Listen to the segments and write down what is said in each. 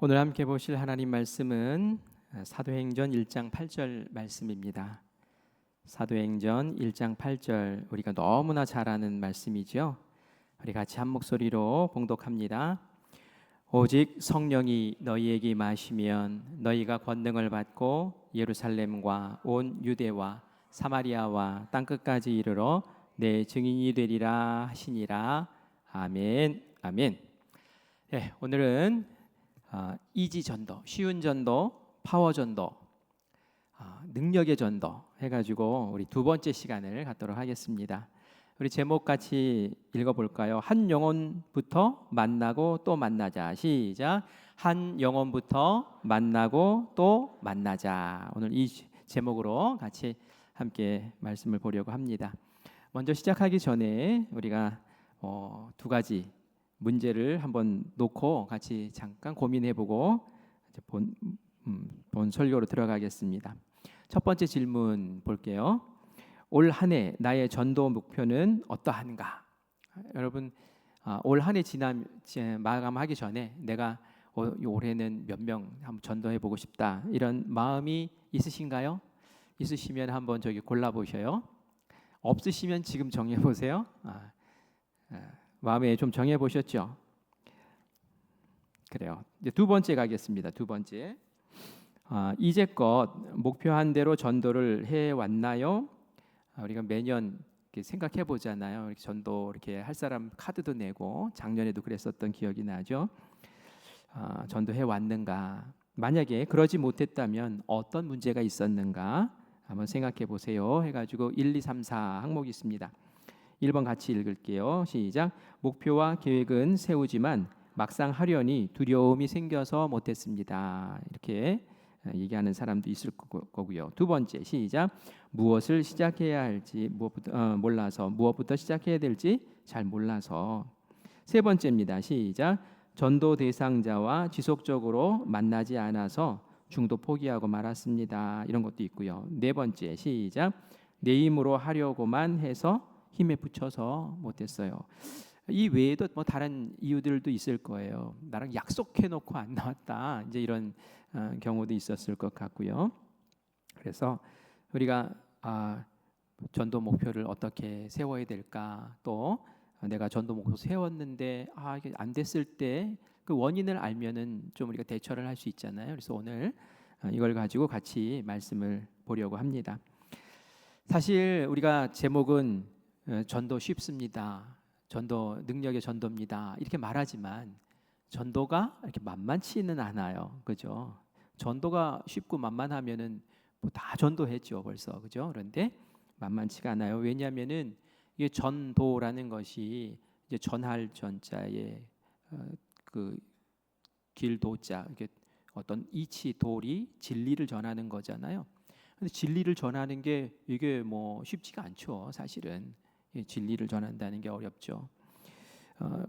오늘 함께 보실 하나님 말씀은 사도행전 1장 8절 말씀입니다. 사도행전 1장 8절, 우리가 너무나 잘 아는 말씀이죠. 우리 같이 한 목소리로 봉독합니다. 오직 성령이 너희에게 임하시면 너희가 권능을 받고 예루살렘과 온 유대와 사마리아와 땅끝까지 이르러 내 증인이 되리라 하시니라. 아멘. 아멘. 네, 오늘은 이지 전도, 쉬운 전도, 파워 전도, 능력의 전도 해가지고 우리 두 번째 시간을 갖도록 하겠습니다. 우리 제목 같이 읽어볼까요? 한 영혼부터 만나고 또 만나자. 시작. 한 영혼부터 만나고 또 만나자. 오늘 이 제목으로 같이 함께 말씀을 보려고 합니다. 먼저 시작하기 전에 우리가 두 가지 문제를 한번 놓고 같이 잠깐 고민해보고 본 설교로 들어가겠습니다. 첫 번째 질문 볼게요. 올 한 해 나의 전도 목표는 어떠한가? 여러분, 올 한 해 마감하기 전에 내가 올해는 몇 명 한번 전도해보고 싶다, 이런 마음이 있으신가요? 있으시면 한번 저기 골라보셔요. 없으시면 지금 정해보세요. 마음에 좀 정해 보셨죠? 그래요. 이제 두 번째 가겠습니다. 두 번째, 이제껏 목표한 대로 전도를 해 왔나요? 우리가 매년 이렇게 생각해 보잖아요. 이렇게 전도 이렇게 할 사람 카드도 내고 작년에도 그랬었던 기억이 나죠. 전도해 왔는가? 만약에 그러지 못했다면 어떤 문제가 있었는가? 한번 생각해 보세요. 해가지고 1, 2, 3, 4 항목이 있습니다. 1번 같이 읽을게요. 시작. 목표와 계획은 세우지만 막상 하려니 두려움이 생겨서 못했습니다. 이렇게 얘기하는 사람도 있을 거고요. 두 번째, 시작. 무엇을 시작해야 할지 몰라서, 무엇부터 시작해야 될지 잘 몰라서. 세 번째입니다. 시작. 전도 대상자와 지속적으로 만나지 않아서 중도 포기하고 말았습니다. 이런 것도 있고요. 네 번째, 시작. 내 힘으로 하려고만 해서 힘에 부쳐서 못했어요. 이 외에도 뭐 다른 이유들도 있을 거예요. 나랑 약속해놓고 안 나왔다, 이제 이런 경우도 있었을 것 같고요. 그래서 우리가 전도 목표를 어떻게 세워야 될까, 또 내가 전도 목표 세웠는데 이게 안 됐을 때 그 원인을 알면은 좀 우리가 대처를 할 수 있잖아요. 그래서 오늘 이걸 가지고 같이 말씀을 보려고 합니다. 사실 우리가 제목은 전도 쉽습니다, 전도 능력의 전도입니다, 이렇게 말하지만 전도가 이렇게 만만치는 않아요. 그죠? 전도가 쉽고 만만하면은 뭐 다 전도했죠 벌써. 그죠? 그런데 만만치가 않아요. 왜냐하면은 이게 전도라는 것이 이제 전할 전자에 그 길도자, 이게 어떤 이치 도리, 진리를 전하는 거잖아요. 근데 진리를 전하는 게 이게 뭐 쉽지가 않죠. 사실은 진리를 전한다는 게 어렵죠.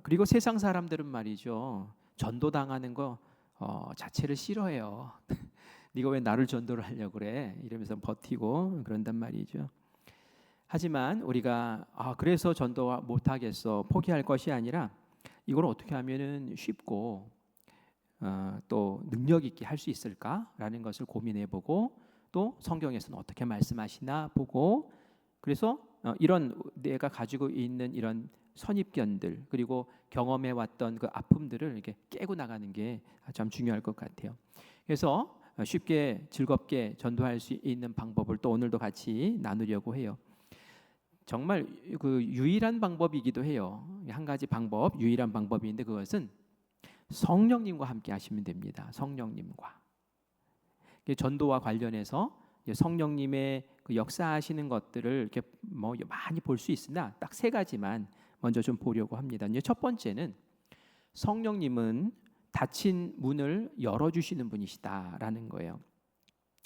그리고 세상 사람들은 말이죠, 전도당하는 거 자체를 싫어해요. 네가 왜 나를 전도를 하려고 그래? 이러면서 버티고 그런단 말이죠. 하지만 우리가 그래서 전도 못하겠어, 포기할 것이 아니라 이걸 어떻게 하면은 쉽고 또 능력 있게 할 수 있을까라는 것을 고민해보고, 또 성경에서는 어떻게 말씀하시나 보고, 그래서 이런 내가 가지고 있는 이런 선입견들, 그리고 경험해왔던 그 아픔들을 이렇게 깨고 나가는 게 참 중요할 것 같아요. 그래서 쉽게 즐겁게 전도할 수 있는 방법을 또 오늘도 같이 나누려고 해요. 정말 그 유일한 방법이기도 해요. 한 가지 방법, 유일한 방법인데 그것은 성령님과 함께 하시면 됩니다. 성령님과. 전도와 관련해서 성령님의 그 역사하시는 것들을 이렇게 뭐 많이 볼 수 있으나 딱 세 가지만 먼저 좀 보려고 합니다. 첫 번째는 성령님은 닫힌 문을 열어주시는 분이시다라는 거예요.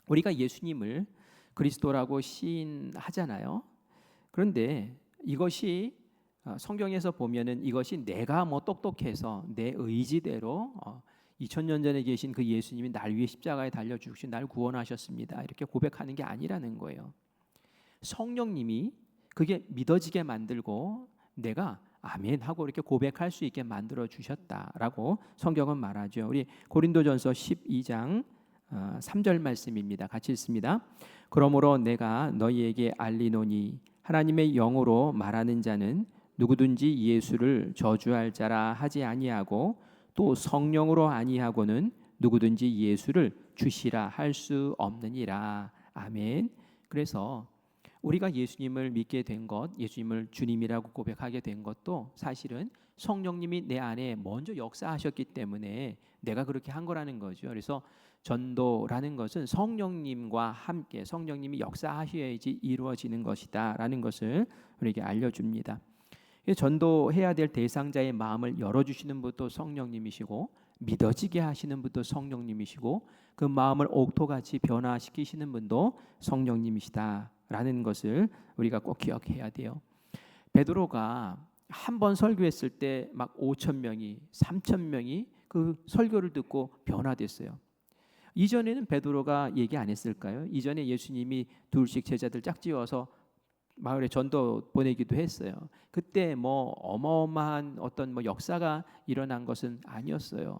우리가 예수님을 그리스도라고 시인하잖아요. 그런데 이것이 성경에서 보면은 이것이 내가 뭐 똑똑해서 내 의지대로 2000년 전에 계신 그 예수님이 날 위해 십자가에 달려 죽으신 날 구원하셨습니다, 이렇게 고백하는 게 아니라는 거예요. 성령님이 그게 믿어지게 만들고 내가 아멘 하고 이렇게 고백할 수 있게 만들어 주셨다라고 성경은 말하죠. 우리 고린도전서 12장 3절 말씀입니다. 같이 읽습니다. 그러므로 내가 너희에게 알리노니 하나님의 영으로 말하는 자는 누구든지 예수를 저주할 자라 하지 아니하고 또 성령으로 아니하고는 누구든지 예수를 주시라 할 수 없느니라. 아멘. 그래서 우리가 예수님을 믿게 된 것, 예수님을 주님이라고 고백하게 된 것도 사실은 성령님이 내 안에 먼저 역사하셨기 때문에 내가 그렇게 한 거라는 거죠. 그래서 전도라는 것은 성령님과 함께 성령님이 역사하셔야지 이루어지는 것이다라는 것을 우리에게 알려줍니다. 전도해야 될 대상자의 마음을 열어주시는 분도 성령님이시고 믿어지게 하시는 분도 성령님이시고 그 마음을 옥토같이 변화시키시는 분도 성령님이시다라는 것을 우리가 꼭 기억해야 돼요. 베드로가 한 번 설교했을 때 막 5천 명이 3천 명이 그 설교를 듣고 변화됐어요. 이전에는 베드로가 얘기 안 했을까요? 이전에 예수님이 둘씩 제자들 짝지어서 마을에 전도 보내기도 했어요. 그때 뭐 어마어마한 어떤 뭐 역사가 일어난 것은 아니었어요.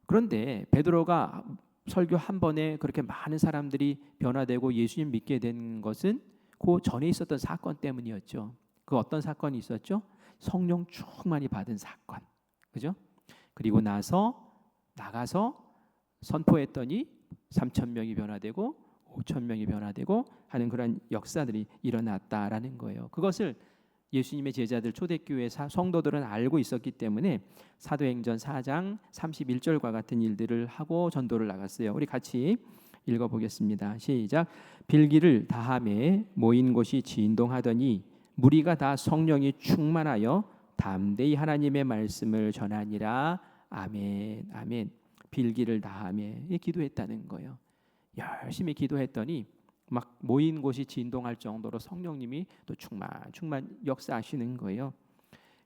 그런데 베드로가 설교 한 번에 그렇게 많은 사람들이 변화되고 예수님 믿게 된 것은 그 전에 있었던 사건 때문이었죠. 그 어떤 사건이 있었죠? 성령 충만히 받은 사건, 그죠? 그리고 나서 나가서 선포했더니 3천 명이 변화되고 5천 명이 변화되고 하는 그런 역사들이 일어났다라는 거예요. 그것을 예수님의 제자들 초대교회 성도들은 알고 있었기 때문에 사도행전 4장 31절과 같은 일들을 하고 전도를 나갔어요. 우리 같이 읽어보겠습니다. 시작. 빌기를 다함에 모인 곳이 진동하더니 무리가 다 성령이 충만하여 담대히 하나님의 말씀을 전하니라. 아멘. 아멘. 빌기를 다함에 기도했다는 거예요. 열심히 기도했더니 막 모인 곳이 진동할 정도로 성령님이 또 충만 역사하시는 거예요.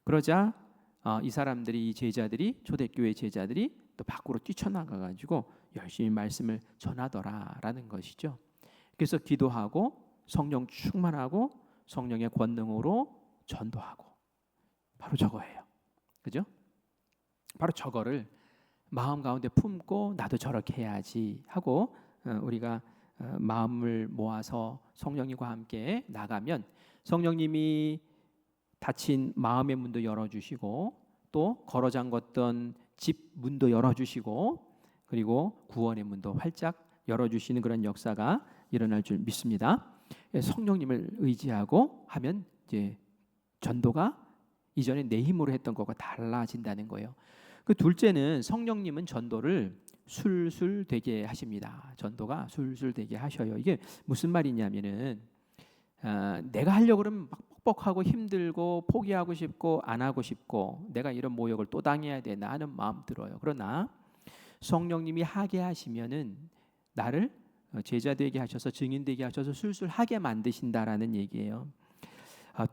그러자 이 사람들이 이 제자들이 초대교회 제자들이 또 밖으로 뛰쳐나가 가지고 열심히 말씀을 전하더라라는 것이죠. 그래서 기도하고 성령 충만하고 성령의 권능으로 전도하고 바로 저거예요. 그죠? 바로 저거를 마음 가운데 품고 나도 저렇게 해야지 하고 우리가 마음을 모아서 성령님과 함께 나가면 성령님이 닫힌 마음의 문도 열어주시고 또 걸어 잠궜던 집 문도 열어주시고 그리고 구원의 문도 활짝 열어주시는 그런 역사가 일어날 줄 믿습니다. 성령님을 의지하고 하면 이제 전도가 이전에 내 힘으로 했던 것과 달라진다는 거예요. 그 둘째는 성령님은 전도를 술술 되게 하십니다. 전도가 술술 되게 하셔요. 이게 무슨 말이냐면은 내가 하려고 그러면 막 뻑뻑하고 힘들고 포기하고 싶고 안 하고 싶고 내가 이런 모욕을 또 당해야 되나 하는 마음 들어요. 그러나 성령님이 하게 하시면은 나를 제자 되게 하셔서 증인 되게 하셔서 술술 하게 만드신다라는 얘기예요.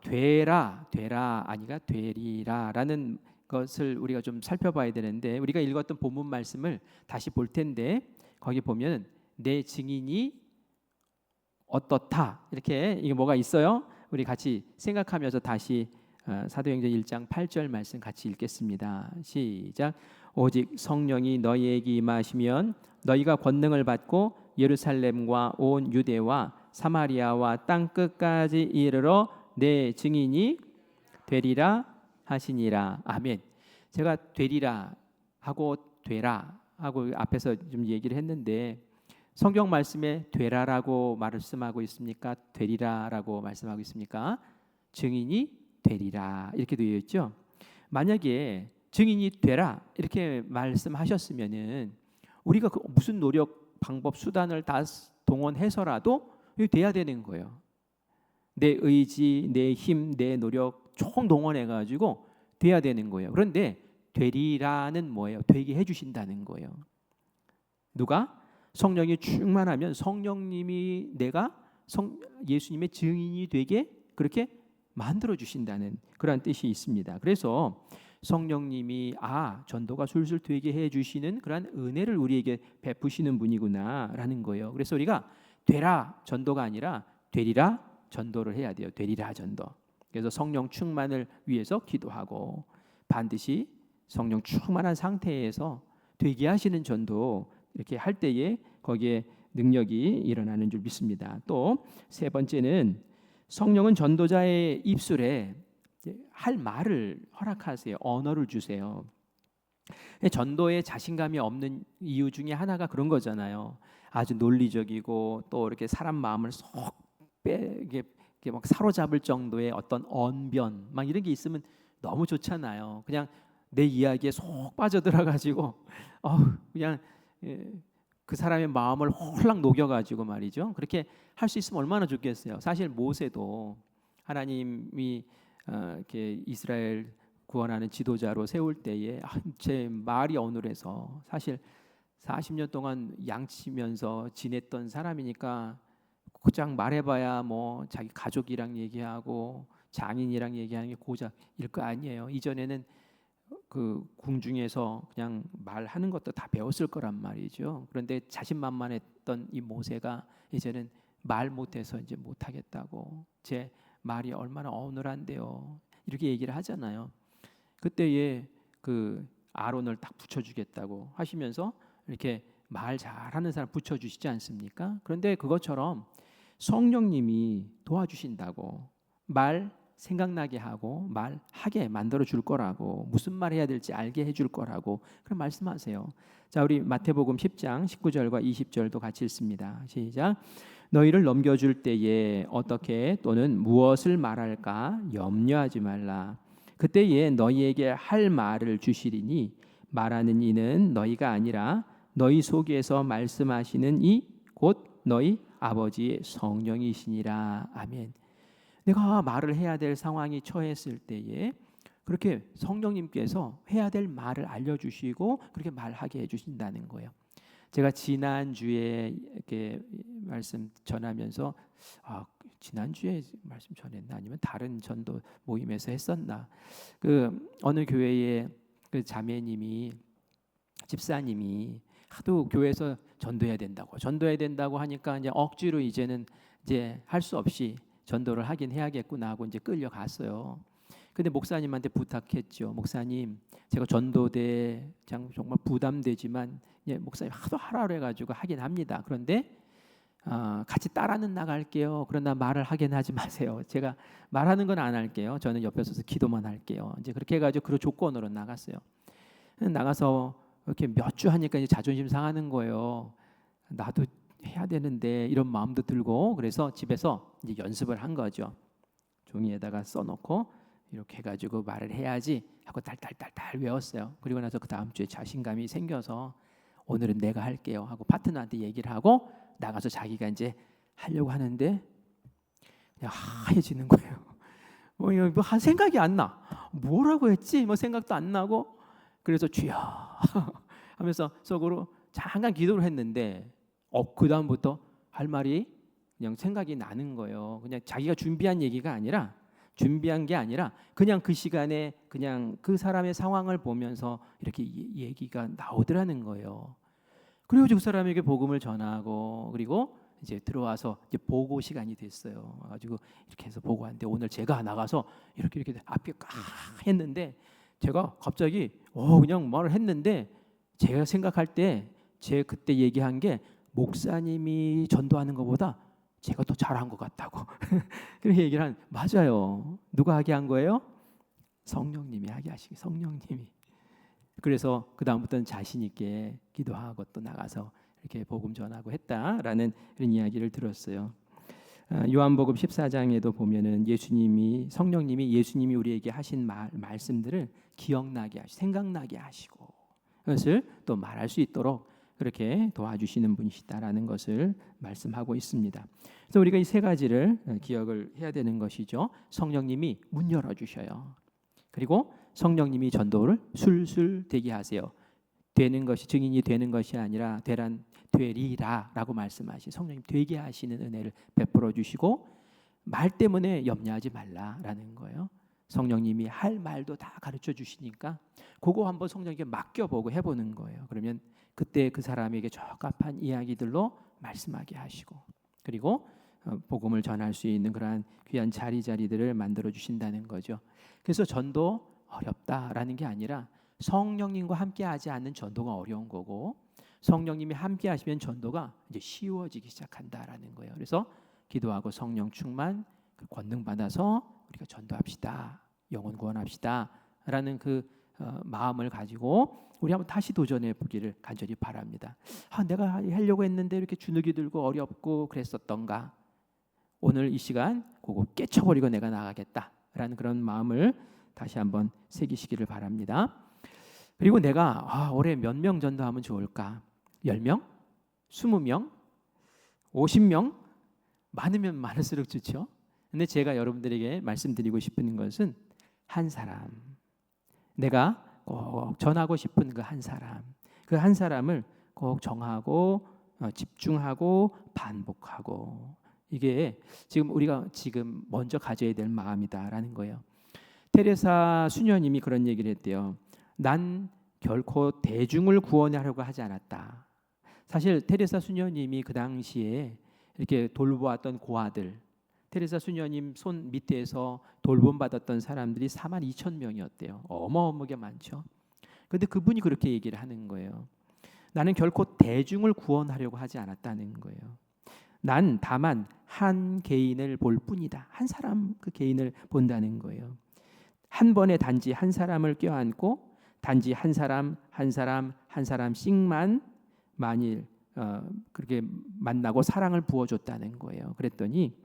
되라 아니가 되리라라는 것을 우리가 좀 살펴봐야 되는데 우리가 읽었던 본문 말씀을 다시 볼 텐데 거기 보면 내 증인이 어떻다 이렇게 이게 뭐가 있어요? 우리 같이 생각하면서 다시 사도행전 1장 8절 말씀 같이 읽겠습니다. 시작. 오직 성령이 너희에게 임하시면 너희가 권능을 받고 예루살렘과 온 유대와 사마리아와 땅 끝까지 이르러 내 증인이 되리라 하시니라. 아멘. 제가 되리라 하고 되라 하고 앞에서 좀 얘기를 했는데 성경 말씀에 되라라고 말씀하고 있습니까? 되리라라고 말씀하고 있습니까? 증인이 되리라 이렇게 되어 있죠. 만약에 증인이 되라 이렇게 말씀하셨으면은 우리가 무슨 노력, 방법, 수단을 다 동원해서라도 돼야 되는 거예요. 내 의지, 내 힘, 내 노력 총 동원해가지고 돼야 되는 거예요. 그런데 되리라는 뭐예요? 되게 해주신다는 거예요. 누가? 성령이 충만하면 성령님이 내가 예수님의 증인이 되게 그렇게 만들어 주신다는 그런 뜻이 있습니다. 그래서 성령님이 전도가 술술 되게 해주시는 그런 은혜를 우리에게 베푸시는 분이구나라는 거예요. 그래서 우리가 되라 전도가 아니라 되리라 전도를 해야 돼요. 되리라 전도. 그래서 성령 충만을 위해서 기도하고 반드시 성령 충만한 상태에서 되게 하시는 전도 이렇게 할 때에 거기에 능력이 일어나는 줄 믿습니다. 또 세 번째는 성령은 전도자의 입술에 할 말을 허락하세요. 언어를 주세요. 전도에 자신감이 없는 이유 중에 하나가 그런 거잖아요. 아주 논리적이고 또 이렇게 사람 마음을 쏙 이게 막 사로잡을 정도의 어떤 언변 막 이런 게 있으면 너무 좋잖아요. 그냥 내 이야기에 쏙 빠져들어가지고 그냥 그 사람의 마음을 홀랑 녹여가지고 말이죠. 그렇게 할 수 있으면 얼마나 좋겠어요. 사실 모세도 하나님이 이렇게 이스라엘 구원하는 지도자로 세울 때에 제 말이 어눌해서 사실 40년 동안 양치면서 지냈던 사람이니까 고작 말해봐야 뭐 자기 가족이랑 얘기하고 장인이랑 얘기하는 게 고작일 거 아니에요. 이전에는 그 궁중에서 그냥 말하는 것도 다 배웠을 거란 말이죠. 그런데 자신만만했던 이 모세가 이제는 말 못해서 이제 못하겠다고, 제 말이 얼마나 어눌한데요, 이렇게 얘기를 하잖아요. 그때에 그 아론을 딱 붙여주겠다고 하시면서 이렇게 말 잘하는 사람 붙여주시지 않습니까? 그런데 그것처럼 성령님이 도와주신다고, 말 생각나게 하고 말하게 만들어 줄 거라고, 무슨 말 해야 될지 알게 해줄 거라고 그런 말씀하세요. 자, 우리 마태복음 10장 19절과 20절도 같이 읽습니다. 시작. 너희를 넘겨줄 때에 어떻게 또는 무엇을 말할까 염려하지 말라. 그때에 너희에게 할 말을 주시리니 말하는 이는 너희가 아니라 너희 속에서 말씀하시는 이 곧 너희 아버지의 성령이시니라. 아멘. 내가 말을 해야 될 상황이 처했을 때에 그렇게 성령님께서 해야 될 말을 알려주시고 그렇게 말하게 해주신다는 거예요. 제가 지난주에 이렇게 말씀 전하면서 지난주에 말씀 전했나 아니면 다른 전도 모임에서 했었나, 그 어느 교회의 그 자매님이, 집사님이 하도 교회에서 전도해야 된다고 하니까 이제 억지로 이제는 이제 할 수 없이 전도를 하긴 해야겠구나 하고 이제 끌려갔어요. 근데 목사님한테 부탁했죠. 목사님, 제가 전도대 정말 부담되지만 목사님 하도 하라 해가지고 하긴 합니다. 그런데 같이 따라는 나갈게요. 그러나 말을 하긴 하지 마세요. 제가 말하는 건 안 할게요. 저는 옆에 서서 기도만 할게요. 이제 그렇게 해가지고 그 조건으로 나갔어요. 나가서 이렇게 몇 주 하니까 이제 자존심 상하는 거예요. 나도 해야 되는데 이런 마음도 들고, 그래서 집에서 이제 연습을 한 거죠. 종이에다가 써놓고 이렇게 해가지고 말을 해야지 하고 달달달달 외웠어요. 그리고 나서 그 다음 주에 자신감이 생겨서 오늘은 내가 할게요 하고 파트너한테 얘기를 하고 나가서 자기가 이제 하려고 하는데 그냥 하얘지는 거예요. 뭐 생각이 안 나. 뭐라고 했지? 뭐 생각도 안 나고. 그래서 주여 하면서 속으로 잠깐 기도를 했는데 그 다음부터 할 말이 그냥 생각이 나는 거예요. 그냥 자기가 준비한 얘기가 아니라, 준비한 게 아니라 그냥 그 시간에 그냥 그 사람의 상황을 보면서 이렇게 얘기가 나오더라는 거예요. 그리고 그 사람에게 복음을 전하고, 그리고 이제 들어와서 이제 보고 시간이 됐어요. 가지고 이렇게 해서 보고 하는데 오늘 제가 나가서 이렇게 앞에 꽉 했는데 제가 갑자기 그냥 말을 했는데 제가 생각할 때 제 그때 얘기한 게 목사님이 전도하는 것보다 제가 더 잘한 것 같다고 그렇게 얘기를 한. 맞아요. 누가 하게 한 거예요? 성령님이 하게 하시기, 성령님이. 그래서 그 다음부터는 자신 있게 기도하고 또 나가서 이렇게 복음 전하고 했다라는 그런 이야기를 들었어요. 요한복음 14장에도 보면은 성령님이 예수님이 우리에게 하신 말씀들을 기억나게 하시고 생각나게 하시고 그것을 또 말할 수 있도록 그렇게 도와주시는 분이시다라는 것을 말씀하고 있습니다. 그래서 우리가 이 세 가지를 기억을 해야 되는 것이죠. 성령님이 문 열어주셔요. 그리고 성령님이 전도를 술술 되게 하세요. 되는 것이, 증인이 되는 것이 아니라 되리라라고 말씀하신 성령님 되게 하시는 은혜를 베풀어 주시고, 말 때문에 염려하지 말라라는 거예요. 성령님이 할 말도 다 가르쳐 주시니까 그거 한번 성령에게 맡겨보고 해보는 거예요. 그러면 그때 그 사람에게 적합한 이야기들로 말씀하게 하시고, 그리고 복음을 전할 수 있는 그러한 귀한 자리들을 만들어 주신다는 거죠. 그래서 전도 어렵다라는 게 아니라 성령님과 함께하지 않는 전도가 어려운 거고, 성령님이 함께하시면 전도가 이제 쉬워지기 시작한다라는 거예요. 그래서 기도하고 성령 충만, 권능 받아서 우리가 전도합시다, 영혼 구원합시다라는 그 마음을 가지고 우리 한번 다시 도전해 보기를 간절히 바랍니다. 내가 하려고 했는데 이렇게 주눅이 들고 어렵고 그랬었던가. 오늘 이 시간 그거 깨쳐버리고 내가 나가겠다라는 그런 마음을 다시 한번 새기시기를 바랍니다. 그리고 내가 올해 몇 명 전도하면 좋을까? 10명? 20명? 50명? 많으면 많을수록 좋죠. 근데 제가 여러분들에게 말씀드리고 싶은 것은 한 사람, 내가 꼭 전하고 싶은 그 한 사람, 그 한 사람을 꼭 정하고 집중하고 반복하고, 이게 지금 우리가 지금 먼저 가져야 될 마음이다라는 거예요. 테레사 수녀님이 그런 얘기를 했대요. 난 결코 대중을 구원하려고 하지 않았다. 사실 테레사 수녀님이 그 당시에 이렇게 돌보았던 고아들, 테레사 수녀님 손 밑에서 돌봄받았던 사람들이 42,000명이었대요. 어마어마하게 많죠. 그런데 그분이 그렇게 얘기를 하는 거예요. 나는 결코 대중을 구원하려고 하지 않았다는 거예요. 난 다만 한 개인을 볼 뿐이다. 한 사람, 그 개인을 본다는 거예요. 한 번에 단지 한 사람을 껴안고 단지 한 사람씩만 만일 그렇게 만나고 사랑을 부어줬다는 거예요. 그랬더니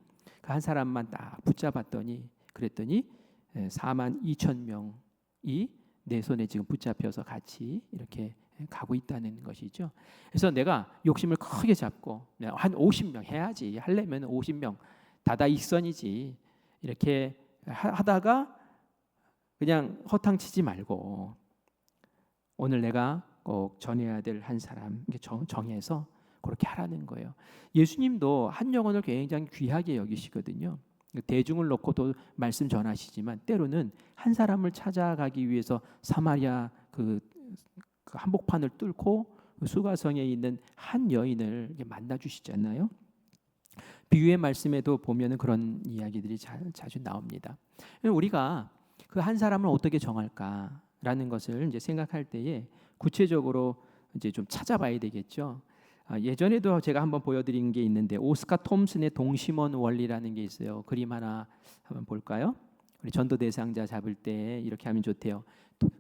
그 한 사람만 딱 붙잡았더니 그랬더니 42,000명이 내 손에 지금 붙잡혀서 같이 이렇게 가고 있다는 것이죠. 그래서 내가 욕심을 크게 잡고 한 50명 해야지, 하려면 50명 다다익선이지, 이렇게 하다가 그냥 허탕치지 말고 오늘 내가 꼭 전해야 될 한 사람 정해서 그렇게 하라는 거예요. 예수님도 한 영혼을 굉장히 귀하게 여기시거든요. 대중을 놓고도 말씀 전하시지만 때로는 한 사람을 찾아가기 위해서 사마리아 그 한복판을 뚫고 그 수가성에 있는 한 여인을 만나 주시잖아요. 비유의 말씀에도 보면은 그런 이야기들이 자주 나옵니다. 우리가 그 한 사람을 어떻게 정할까라는 것을 이제 생각할 때에 구체적으로 이제 좀 찾아봐야 되겠죠. 예전에도 제가 한번 보여드린 게 있는데 오스카 톰슨의 동심원 원리라는 게 있어요. 그림 하나 한번 볼까요? 우리 전도 대상자 잡을 때 이렇게 하면 좋대요.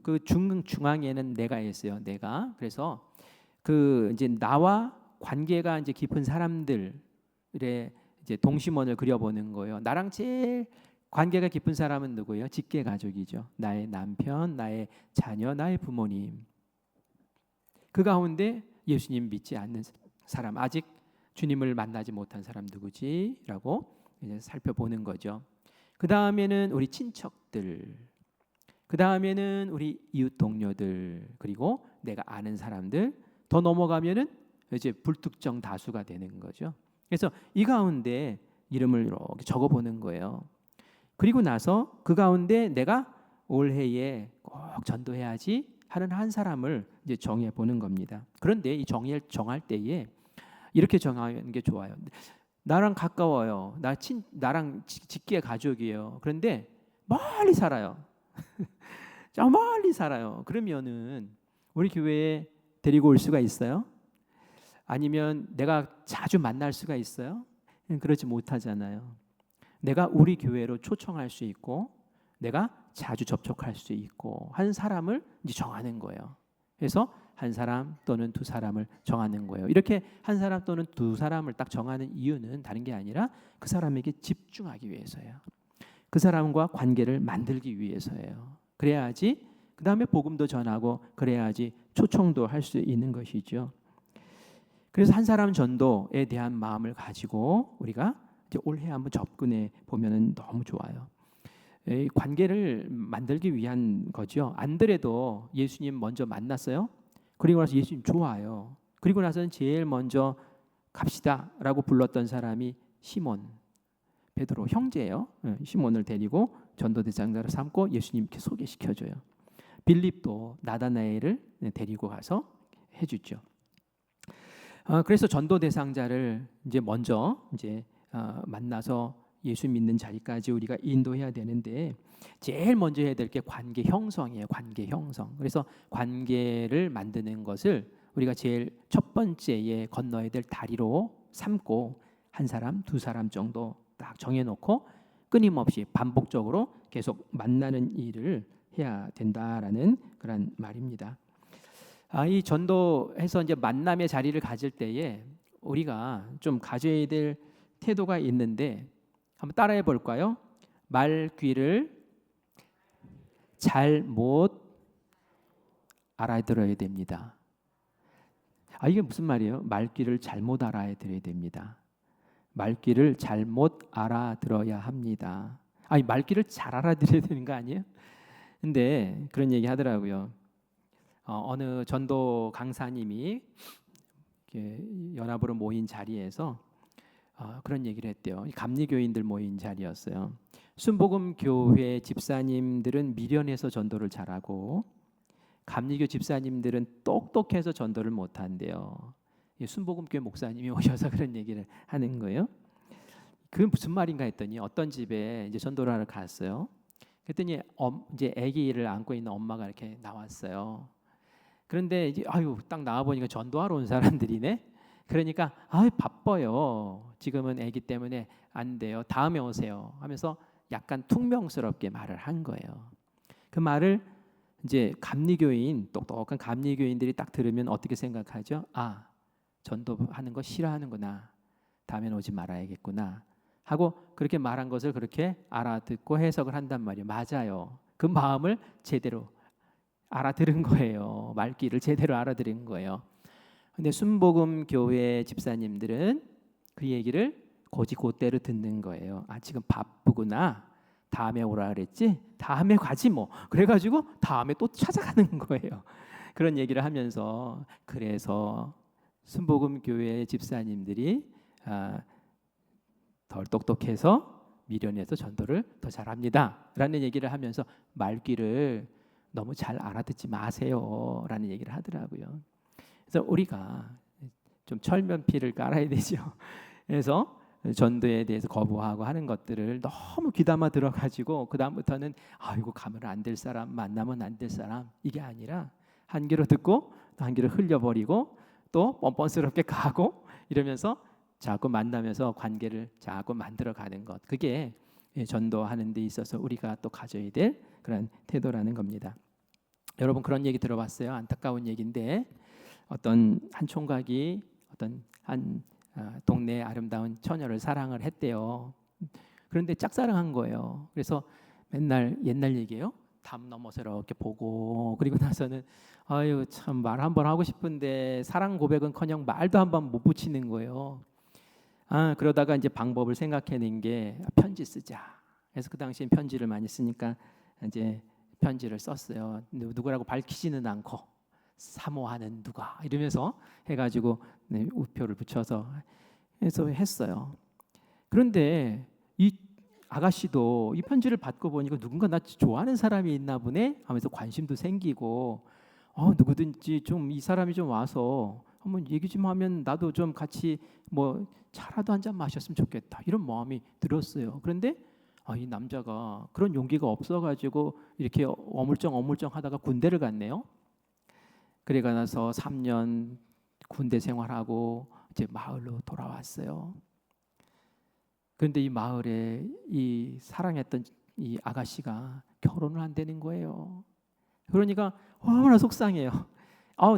그 중앙에는 내가 있어요. 내가. 그래서 그 이제 나와 관계가 이제 깊은 사람들의 이제 동심원을 그려보는 거예요. 나랑 제일 관계가 깊은 사람은 누구예요? 직계 가족이죠. 나의 남편, 나의 자녀, 나의 부모님. 그 가운데 예수님 믿지 않는 사람, 아직 주님을 만나지 못한 사람 누구지?라고 이제 살펴보는 거죠. 그 다음에는 우리 친척들, 그 다음에는 우리 이웃 동료들, 그리고 내가 아는 사람들, 더 넘어가면은 이제 불특정 다수가 되는 거죠. 그래서 이 가운데 이름을 이렇게 적어보는 거예요. 그리고 나서 그 가운데 내가 올해에 꼭 전도해야지 하는 한 사람을 이제 정해 보는 겁니다. 그런데 이 정할 때에 이렇게 정하는 게 좋아요. 나랑 가까워요. 나랑 직계 가족이에요. 그런데 멀리 살아요. 저 멀리 살아요. 그러면은 우리 교회에 데리고 올 수가 있어요? 아니면 내가 자주 만날 수가 있어요? 그렇지 못하잖아요. 내가 우리 교회로 초청할 수 있고 내가 자주 접촉할 수 있고 한 사람을 이제 정하는 거예요. 그래서 한 사람 또는 두 사람을 정하는 거예요. 이렇게 한 사람 또는 두 사람을 딱 정하는 이유는 다른 게 아니라 그 사람에게 집중하기 위해서예요. 그 사람과 관계를 만들기 위해서예요. 그래야지 그 다음에 복음도 전하고 그래야지 초청도 할 수 있는 것이죠. 그래서 한 사람 전도에 대한 마음을 가지고 우리가 이제 올해 한번 접근해 보면은 너무 좋아요. 이 관계를 만들기 위한 거죠. 안드레도 예수님 먼저 만났어요. 그리고 나서 예수님 좋아요. 그리고 나서는 제일 먼저 갑시다라고 불렀던 사람이 시몬, 베드로 형제예요. 시몬을 데리고 전도대장자로 삼고 예수님께 소개시켜줘요. 빌립도 나다나엘을 데리고 가서 해주죠. 그래서 전도대상자를 이제 먼저 이제 만나서 예수 믿는 자리까지 우리가 인도해야 되는데 제일 먼저 해야 될 게 관계 형성이에요. 관계 형성. 그래서 관계를 만드는 것을 우리가 제일 첫 번째에 건너야 될 다리로 삼고 한 사람, 두 사람 정도 딱 정해놓고 끊임없이 반복적으로 계속 만나는 일을 해야 된다라는 그런 말입니다. 이 전도해서 이제 만남의 자리를 가질 때에 우리가 좀 가져야 될 태도가 있는데 한번 따라해 볼까요? 말귀를 잘못 알아들어야 됩니다. 이게 무슨 말이에요? 말귀를 잘못 알아들어야 됩니다. 말귀를 잘못 알아들어야 합니다. 말귀를 잘 알아들어야 되는 거 아니에요? 근데 그런 얘기 하더라고요. 어느 전도 강사님이 연합으로 모인 자리에서 그런 얘기를 했대요. 감리교인들 모인 자리였어요. 순복음 교회 집사님들은 미련해서 전도를 잘하고 감리교 집사님들은 똑똑해서 전도를 못한대요. 순복음 교회 목사님이 오셔서 그런 얘기를 하는 거예요. 그게 무슨 말인가 했더니 어떤 집에 이제 전도를 하러 갔어요. 그랬더니 이제 아기를 안고 있는 엄마가 이렇게 나왔어요. 그런데 이제 딱 나와 보니까 전도하러 온 사람들이네. 그러니까 바빠요. 지금은 아기 때문에 안 돼요. 다음에 오세요. 하면서 약간 퉁명스럽게 말을 한 거예요. 그 말을 이제 감리교인 똑똑한 감리교인들이 딱 들으면 어떻게 생각하죠? 전도하는 거 싫어하는구나. 다음엔 오지 말아야겠구나. 하고 그렇게 말한 것을 그렇게 알아듣고 해석을 한단 말이에요. 맞아요. 그 마음을 제대로 알아들은 거예요. 말귀를 제대로 알아들은 거예요. 근데 순복음 교회 집사님들은 그 얘기를 곧이곧대로 듣는 거예요. 지금 바쁘구나. 다음에 오라 그랬지? 다음에 가지 뭐. 그래가지고 다음에 또 찾아가는 거예요. 그런 얘기를 하면서 그래서 순복음 교회 집사님들이 덜 똑똑해서 미련해서 전도를 더 잘합니다. 라는 얘기를 하면서 말귀를 너무 잘 알아듣지 마세요. 라는 얘기를 하더라고요. 그래서 우리가 좀 철면피를 깔아야 되죠. 그래서 전도에 대해서 거부하고 하는 것들을 너무 귀담아 들어가지고 그 다음부터는 이거 가면 안 될 사람, 만나면 안 될 사람 이게 아니라 한 귀로 듣고 또 한 귀로 흘려버리고 또 뻔뻔스럽게 가고 이러면서 자꾸 만나면서 관계를 자꾸 만들어가는 것, 그게 전도하는 데 있어서 우리가 또 가져야 될 그런 태도라는 겁니다. 여러분 그런 얘기 들어봤어요? 안타까운 얘기인데 어떤 한 총각이 어떤 한 동네의 아름다운 처녀를 사랑을 했대요. 그런데 짝사랑한 거예요. 그래서 맨날 옛날 얘기예요. 담 넘어서 이렇게 보고 그리고 나서는 참 말 한번 하고 싶은데 사랑 고백은커녕 말도 한번 못 붙이는 거예요. 그러다가 이제 방법을 생각해낸 게 편지 쓰자. 그래서 그 당시엔 편지를 많이 쓰니까 이제 편지를 썼어요. 누구라고 밝히지는 않고 사모하는 누가 이러면서 해가지고 우표를 붙여서 해서 했어요. 그런데 이 아가씨도 이 편지를 받고 보니까 누군가 나 좋아하는 사람이 있나 보네 하면서 관심도 생기고 누구든지 좀 이 사람이 좀 와서 한번 얘기 좀 하면 나도 좀 같이 뭐 차라도 한 잔 마셨으면 좋겠다 이런 마음이 들었어요. 그런데 이 남자가 그런 용기가 없어가지고 이렇게 어물쩡 하다가 군대를 갔네요. 그래가 나서 3년 군대 생활하고 이제 마을로 돌아왔어요. 그런데 이 마을에 이 사랑했던 이 아가씨가 결혼을 한다는 거예요. 그러니까 얼마나 속상해요.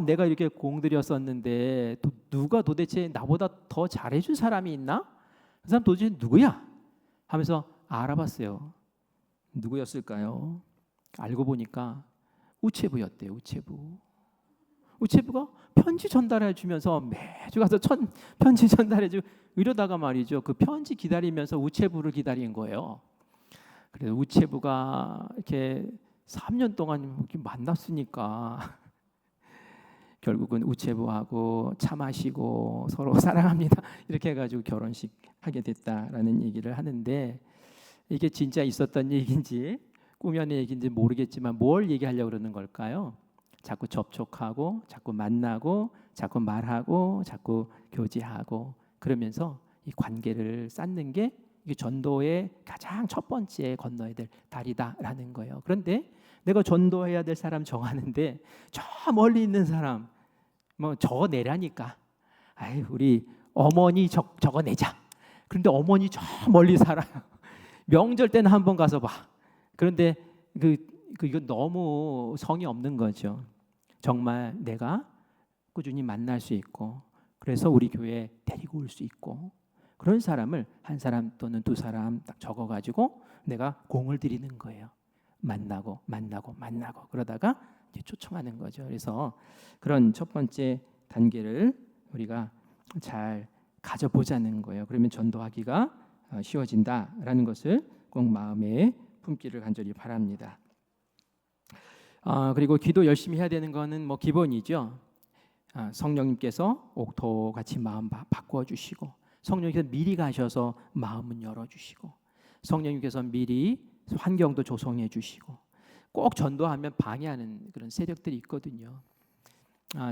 내가 이렇게 공들였었는데 누가 도대체 나보다 더 잘해준 사람이 있나? 그 사람 도대체 누구야? 하면서 알아봤어요. 누구였을까요? 알고 보니까 우체부였대요. 우체부가 편지 전달해 주면서 매주 가서 편지 전달해 주고 이러다가 말이죠. 그 편지 기다리면서 우체부를 기다린 거예요. 그래서 우체부가 이렇게 3년 동안 이렇게 만났으니까 결국은 우체부하고 차 마시고 서로 사랑합니다 이렇게 해가지고 결혼식 하게 됐다라는 얘기를 하는데 이게 진짜 있었던 얘기인지 꾸며낸 얘기인지 모르겠지만 뭘 얘기하려고 그러는 걸까요? 자꾸 접촉하고 자꾸 만나고 자꾸 말하고 자꾸 교제하고 그러면서 이 관계를 쌓는 게 이게 전도의 가장 첫 번째 건너야 될 다리다라는 거예요. 그런데 내가 전도해야 될 사람 정하는데 저 멀리 있는 사람 뭐 적어내라니까. 아이 우리 어머니 적어내자. 그런데 어머니 저 멀리 살아요. 명절 때는 한번 가서 봐. 그런데 이거 너무 성의 없는 거죠. 정말 내가 꾸준히 만날 수 있고 그래서 우리 교회에 데리고 올 수 있고 그런 사람을 한 사람 또는 두 사람 딱 적어가지고 내가 공을 들이는 거예요. 만나고 그러다가 이제 초청하는 거죠. 그래서 그런 첫 번째 단계를 우리가 잘 가져보자는 거예요. 그러면 전도하기가 쉬워진다라는 것을 꼭 마음에 품기를 간절히 바랍니다. 그리고 기도 열심히 해야 되는 거는 뭐 기본이죠. 성령님께서 옥토같이 마음 바꿔주시고 성령님께서 미리 가셔서 마음은 열어주시고 성령님께서 미리 환경도 조성해 주시고 꼭 전도하면 방해하는 그런 세력들이 있거든요.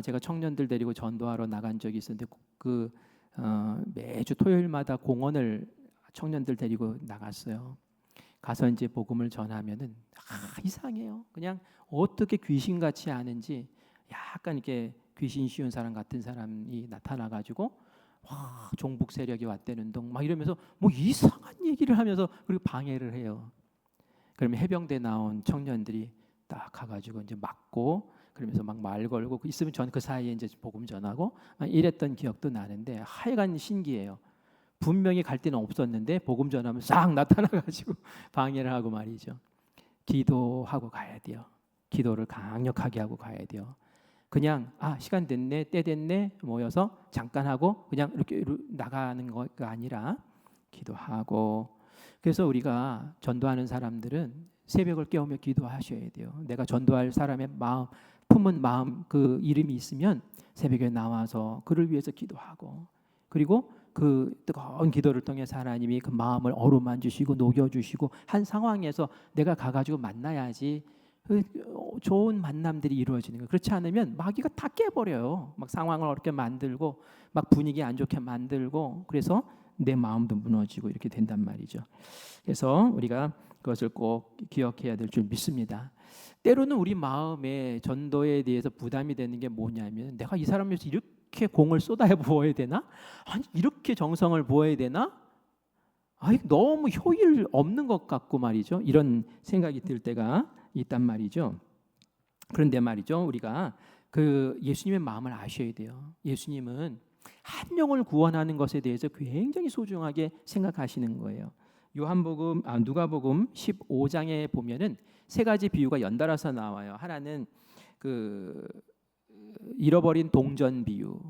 제가 청년들 데리고 전도하러 나간 적이 있었는데 매주 토요일마다 공원을 청년들 데리고 나갔어요. 가서 이제 복음을 전하면은 이상해요. 그냥 어떻게 귀신같이 아는지 약간 이렇게 귀신 씌운 사람 같은 사람이 나타나가지고 와 종북 세력이 왔다는 둥 막 이러면서 뭐 이상한 얘기를 하면서 그리고 방해를 해요. 그러면 해병대 나온 청년들이 딱 가가지고 이제 맞고 그러면서 막 말 걸고 있으면 전 그 사이에 이제 복음 전하고 이랬던 기억도 나는데 하여간 신기해요. 분명히 갈 데는 없었는데 복음 전하면 싹 나타나가지고 방해를 하고 말이죠. 기도하고 가야 돼요. 기도를 강력하게 하고 가야 돼요. 그냥 시간 됐네, 때 됐네 모여서 잠깐 하고 그냥 이렇게 나가는 거가 아니라 기도하고. 그래서 우리가 전도하는 사람들은 새벽을 깨우며 기도하셔야 돼요. 내가 전도할 사람의 마음, 품은 마음 그 이름이 있으면 새벽에 나와서 그를 위해서 기도하고 그리고 그 뜨거운 기도를 통해서 하나님이 그 마음을 어루만 주시고 녹여주시고 한 상황에서 내가 가가지고 만나야지 좋은 만남들이 이루어지는 거예요. 그렇지 않으면 마귀가 다 깨버려요. 막 상황을 어렵게 만들고 막 분위기 안 좋게 만들고 그래서 내 마음도 무너지고 이렇게 된단 말이죠. 그래서 우리가 그것을 꼭 기억해야 될 줄 믿습니다. 때로는 우리 마음에 전도에 대해서 부담이 되는 게 뭐냐면 내가 이 사람을 위해서 이렇게 공을 쏟아야 부어야 되나? 아니 이렇게 정성을 부어야 되나? 너무 효율 없는 것 같고 말이죠. 이런 생각이 들 때가 있단 말이죠. 그런데 말이죠. 우리가 그 예수님의 마음을 아셔야 돼요. 예수님은 한 영혼을 구원하는 것에 대해서 굉장히 소중하게 생각하시는 거예요. 누가복음 15장에 보면은 세 가지 비유가 연달아서 나와요. 하나는 그 잃어버린 동전 비유.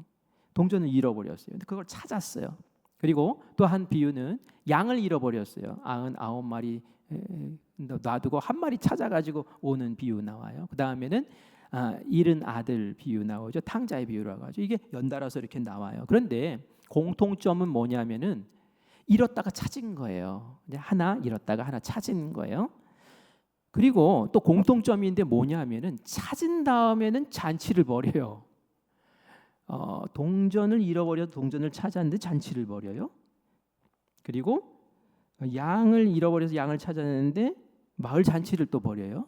동전을 잃어버렸어요. 근데 그걸 찾았어요. 그리고 또 한 비유는 양을 잃어버렸어요. 99마리 놔두고 한 마리 찾아가지고 오는 비유 나와요. 그 다음에는 잃은 아들 비유 나오죠. 탕자의 비유라고 하죠. 이게 연달아서 이렇게 나와요. 그런데 공통점은 뭐냐면은 잃었다가 찾은 거예요. 하나 잃었다가 하나 찾은 거예요. 그리고 또 공통점인데 뭐냐면은 찾은 다음에는 잔치를 벌여요. 동전을 잃어버려서 동전을 찾았는데 잔치를 벌여요. 그리고 양을 잃어버려서 양을 찾았는데 마을 잔치를 또 벌여요.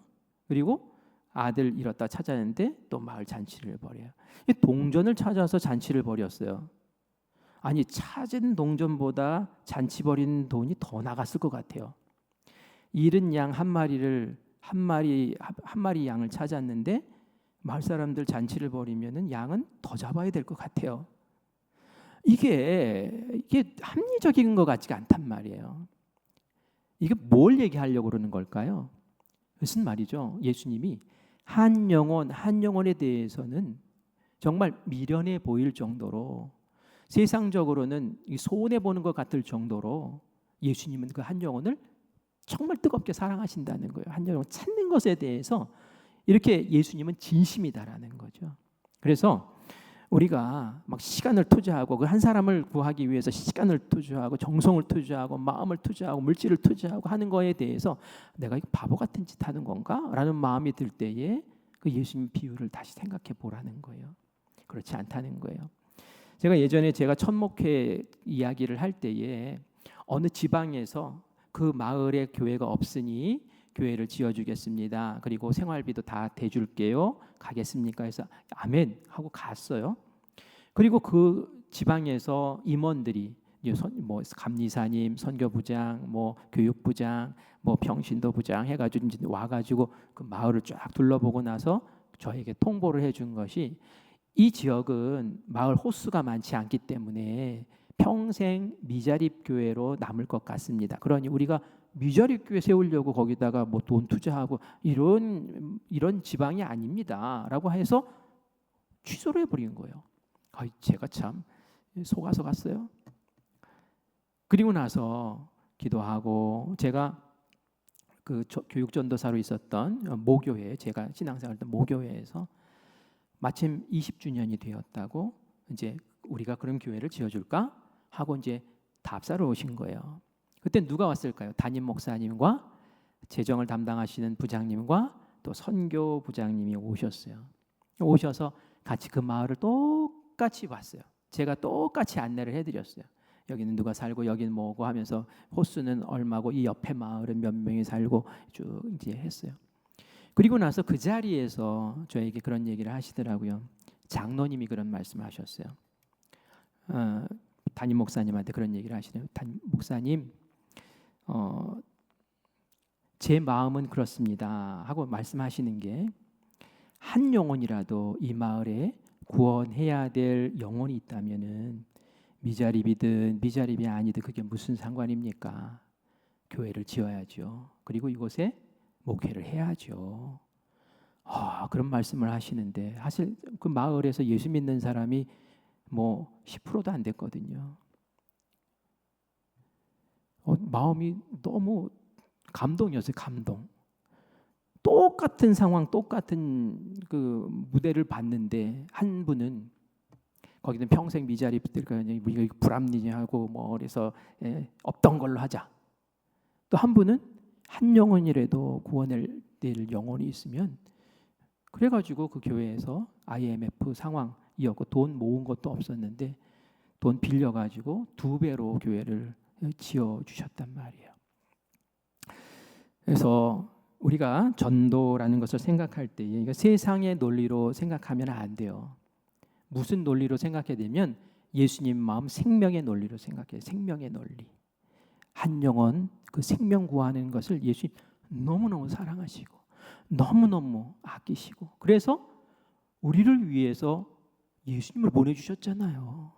그리고 아들 잃었다 찾았는데 또 마을 잔치를 벌여요. 동전을 찾아서 잔치를 벌였어요. 아니 찾은 동전보다 잔치 벌인 돈이 더 나갔을 것 같아요. 잃은 양 한 마리 양을 찾았는데 마을 사람들 잔치를 벌이면은 양은 더 잡아야 될 것 같아요. 이게 합리적인 것 같지가 않단 말이에요. 이게 뭘 얘기하려고 그러는 걸까요? 무슨 말이죠? 예수님이 한 영혼에 대해서는 정말 미련해 보일 정도로 세상적으로는 손해 보는 것 같을 정도로 예수님은 그 한 영혼을 정말 뜨겁게 사랑하신다는 거예요. 한 영혼 찾는 것에 대해서 이렇게 예수님은 진심이다라는 거죠. 그래서 우리가 막 시간을 투자하고 그 한 사람을 구하기 위해서 시간을 투자하고 정성을 투자하고 마음을 투자하고 물질을 투자하고 하는 거에 대해서 내가 이거 바보 같은 짓 하는 건가라는 마음이 들 때에 그 예수님 비유를 다시 생각해 보라는 거예요. 그렇지 않다는 거예요. 제가 예전에 제가 첫 목회 이야기를 할 때에 어느 지방에서 그 마을에 교회가 없으니 교회를 지어주겠습니다. 그리고 생활비도 다 대줄게요. 가겠습니까? 해서 아멘 하고 갔어요. 그리고 그 지방에서 임원들이 뭐 감리사님, 선교부장, 뭐 교육부장, 뭐 평신도부장 해가지고 이제 와가지고 그 마을을 쫙 둘러보고 나서 저에게 통보를 해준 것이 이 지역은 마을 호수가 많지 않기 때문에 평생 미자립 교회로 남을 것 같습니다. 그러니 우리가 미자립 교회 세우려고 거기다가 뭐 돈 투자하고 이런 지방이 아닙니다라고 해서 취소를 해버린 거예요. 제가 참 속아서 갔어요. 그리고 나서 기도하고 제가 그 교육전도사로 있었던 모교회, 제가 신앙생활했던 모교회에서 마침 20주년이 되었다고 이제 우리가 그런 교회를 지어줄까 하고 이제 답사로 오신 거예요. 그때 누가 왔을까요? 담임 목사님과 재정을 담당하시는 부장님과 또 선교 부장님이 오셨어요. 오셔서 같이 그 마을을 똑같이 봤어요. 제가 똑같이 안내를 해드렸어요. 여기는 누가 살고 여기는 뭐고 하면서 호수는 얼마고 이 옆에 마을은 몇 명이 살고 쭉 이제 했어요. 그리고 나서 그 자리에서 저에게 그런 얘기를 하시더라고요. 장로님이 그런 말씀하셨어요. 담임 목사님한테 그런 얘기를 하시네요. 담임 목사님, 제 마음은 그렇습니다 하고 말씀하시는 게 한 영혼이라도 이 마을에 구원해야 될 영혼이 있다면은 미자립이든 미자립이 아니든 그게 무슨 상관입니까? 교회를 지어야죠. 그리고 이곳에 목회를 해야죠. 그런 말씀을 하시는데 사실 그 마을에서 예수 믿는 사람이 뭐 10%도 안 됐거든요. 마음이 너무 감동이었어요. 감동. 똑같은 상황, 똑같은 그 무대를 봤는데 한 분은 거기는 평생 미자립들과 우리가 불합리하고 뭐 그래서 없던 걸로 하자. 또 한 분은 한 영혼이라도 구원을 낼 영혼이 있으면 그래가지고 그 교회에서 IMF 상황이었고 돈 모은 것도 없었는데 돈 빌려가지고 2배로 교회를 지어주셨단 말이에요. 그래서 우리가 전도라는 것을 생각할 때 이거 세상의 논리로 생각하면 안 돼요. 무슨 논리로 생각해야 되면 예수님 마음 생명의 논리로 생각해요. 생명의 논리. 한 영혼 그 생명 구하는 것을 예수님 너무너무 사랑하시고 너무너무 아끼시고 그래서 우리를 위해서 예수님을 보내주셨잖아요.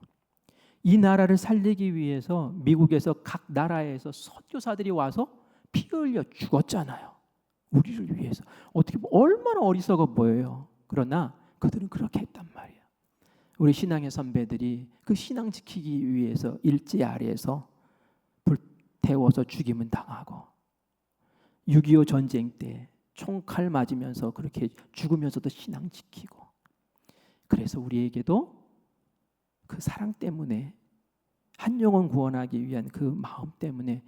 이 나라를 살리기 위해서 미국에서 각 나라에서 선교사들이 와서 피 흘려 죽었잖아요. 우리를 위해서. 어떻게 보면 얼마나 어리석어 보여요. 그러나 그들은 그렇게 했단 말이에요. 우리 신앙의 선배들이 그 신앙 지키기 위해서 일제 아래에서 불태워서 죽임은 당하고 6.25 전쟁 때 총칼 맞으면서 그렇게 죽으면서도 신앙 지키고 그래서 우리에게도 그 사랑 때문에 한 영혼 구원하기 위한 그 마음 때문에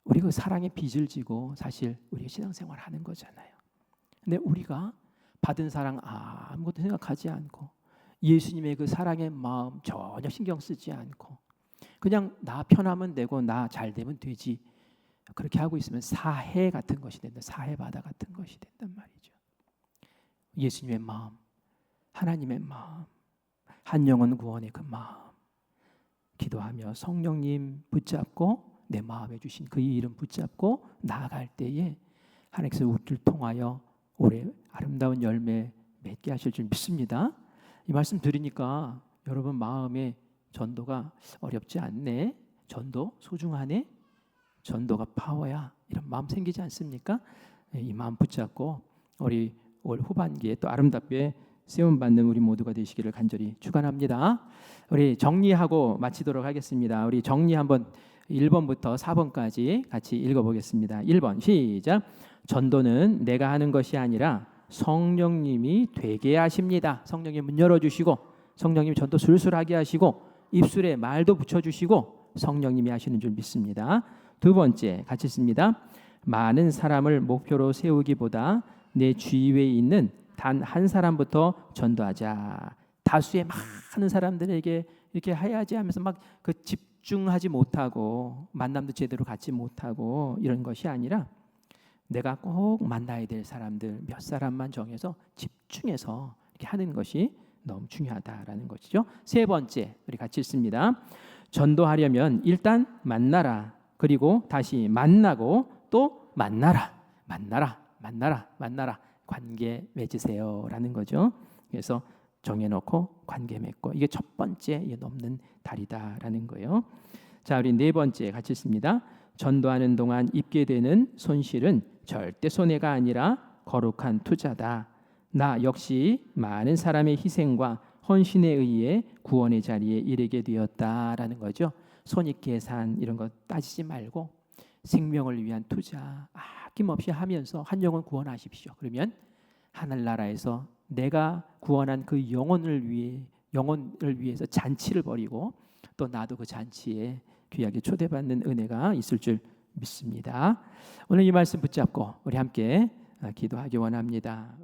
우리 그 사랑의 빚을 지고 사실 우리가 신앙생활 하는 거잖아요. 근데 우리가 받은 사랑 아무것도 생각하지 않고 예수님의 그 사랑의 마음 전혀 신경 쓰지 않고 그냥 나 편하면 되고 나 잘 되면 되지 그렇게 하고 있으면 사해 같은 것이 된다. 사해 바다 같은 것이 된단 말이죠. 예수님의 마음, 하나님의 마음, 한 영혼 구원의 그 마음 기도하며 성령님 붙잡고 내 마음에 주신 그 이름 붙잡고 나아갈 때에 하나님께서 우리를 통하여 올해 아름다운 열매 맺게 하실 줄 믿습니다. 이 말씀 들으니까 여러분 마음에 전도가 어렵지 않네. 전도 소중하네. 전도가 파워야. 이런 마음 생기지 않습니까? 이 마음 붙잡고 우리 올 후반기에 또 아름답게 세움받는 우리 모두가 되시기를 간절히 축원합니다. 우리 정리하고 마치도록 하겠습니다. 우리 정리 한번 1번부터 4번까지 같이 읽어보겠습니다. 1번 시작. 전도는 내가 하는 것이 아니라 성령님이 되게 하십니다. 성령님 문 열어주시고 성령님이 전도 술술하게 하시고 입술에 말도 붙여주시고 성령님이 하시는 줄 믿습니다. 2번째 같이 씁니다. 많은 사람을 목표로 세우기보다 내 주위에 있는 단 한 사람부터 전도하자. 다수의 많은 사람들에게 이렇게 해야지 하면서 막 그 집중하지 못하고 만남도 제대로 갖지 못하고 이런 것이 아니라 내가 꼭 만나야 될 사람들 몇 사람만 정해서 집중해서 이렇게 하는 것이 너무 중요하다라는 것이죠. 세 번째, 우리 같이 읽습니다. 전도하려면 일단 만나라. 그리고 다시 만나고 또 만나라. 만나라. 관계 맺으세요라는 거죠. 그래서 정해놓고 관계 맺고, 이게 첫 번째 넘는 다리다라는 거예요. 자, 우리 네 번째 같이 읽습니다. 전도하는 동안 입게 되는 손실은 절대 손해가 아니라 거룩한 투자다. 나 역시 많은 사람의 희생과 헌신에 의해 구원의 자리에 이르게 되었다라는 거죠. 손익계산 이런 거 따지지 말고 생명을 위한 투자 아낌없이 하면서 한 영혼 구원하십시오. 그러면 하늘나라에서 내가 구원한 그 영혼을 위해서 잔치를 벌이고 또 나도 그 잔치에 귀하게 초대받는 은혜가 있을 줄 믿습니다. 오늘 이 말씀 붙잡고 우리 함께 기도하기 원합니다.